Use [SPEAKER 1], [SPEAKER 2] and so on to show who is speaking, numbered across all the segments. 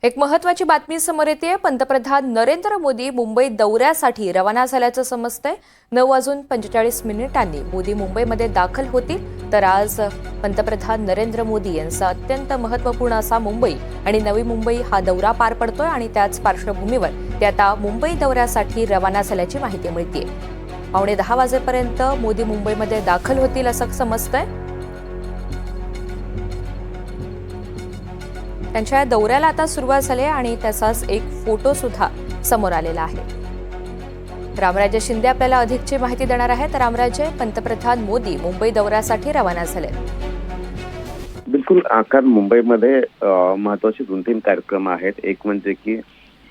[SPEAKER 1] एक महत्त्वाची बातमी समोर येते। पंतप्रधान नरेंद्र मोदी मुंबई दौऱ्यासाठी रवाना झाल्याचं समजतंय। 9:45 मोदी मुंबईमध्ये दाखल होतील। तर आज पंतप्रधान नरेंद्र मोदी यांचा अत्यंत महत्त्वपूर्ण असा मुंबई आणि नवी मुंबई हा दौरा पार पडतोय आणि त्याच पार्श्वभूमीवर ते आता मुंबई दौऱ्यासाठी रवाना झाल्याची माहिती मिळतेय। 9:45 वाजेपर्यंत मोदी मुंबईमध्ये दाखल होतील असं समजतंय। त्यांच्या दौऱ्याला आता सुरुवात झाली आणि त्याचाच एक फोटो सुद्धा समोर आलेला आहे। रामराजे शिंदे आपल्याला अधिकची माहिती देणार आहेत। रामराजे, पंतप्रधान मोदी मुंबई दौऱ्यासाठी रवाना झाले।
[SPEAKER 2] बिलकुल आकार मुंबईमध्ये महत्त्वाचे 2-3 कार्यक्रम आहेत। एक म्हणजे की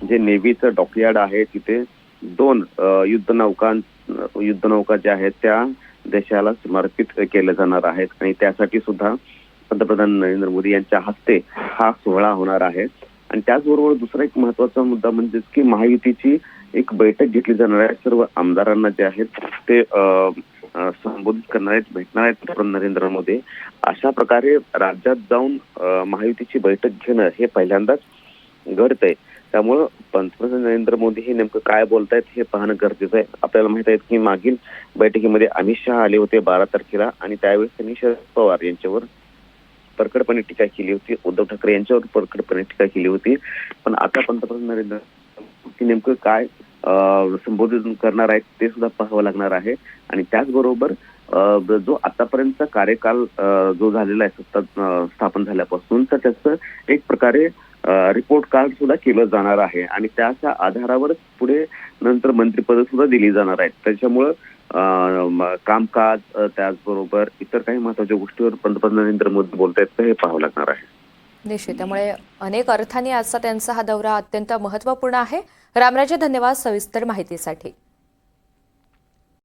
[SPEAKER 2] जे नेव्हीचं डॉकयार्ड आहे तिथे 2 युद्धनौका ज्या आहेत त्या देशाला समर्पित केल्या जाणार आहेत आणि त्यासाठी सुद्धा पंतप्रधान नरेंद्र मोदी यांच्या हस्ते हा सोहळा होणार आहे। आणि त्याचबरोबर दुसरा एक महत्त्वाचा मुद्दा म्हणजे की महायुतीची एक बैठक घेतली जाणार आहे। सर्व आमदारांना जे आहेत ते संबोधित करणार आहेत, भेटणार आहेत नरेंद्र मोदी। अशा प्रकारे राज्यात जाऊन महायुतीची बैठक घेणं हे पहिल्यांदाच घडतंय। त्यामुळं पंतप्रधान नरेंद्र मोदी हे नेमकं काय बोलतायत हे पाहणं गरजेचं आहे। आपल्याला माहित आहे की मागील बैठकीमध्ये अमित शहा आले होते 12 तारखेला आणि त्यावेळेस त्यांनी शरद पवार यांच्यावर परखडपणे टीका केली होती, उद्धव ठाकरे यांच्यावर परखडपणे टीका केली होती। पण आता पंतप्रधान नरेंद्र मोदी नेमकं काय संबोधन करणार आहेत ते सुद्धा पाहावं लागणार आहे। आणि त्याचबरोबर जो आतापर्यंतचा कार्यकाल जो झालेला आहे सत्ता स्थापन झाल्यापासून तर त्याचं एक प्रकारे रिपोर्ट कार्ड सुद्धा केलं जाणार आहे आणि त्याच्या आधारावरच पुढे नंतर मंत्रिपद सुद्धा दिली जाणार आहेत। त्याच्यामुळं कामकाज त्याचबरोबर इतर काही महत्त्वाच्या गोष्टीवर पंतप्रधान नरेंद्र मोदी बोलतायत हे पाहावं लागणार आहे।
[SPEAKER 1] निश्चित, त्यामुळे अनेक अर्थांनी आजचा त्यांचा हा दौरा अत्यंत महत्त्वपूर्ण आहे। रामराजे, धन्यवाद सविस्तर माहितीसाठी।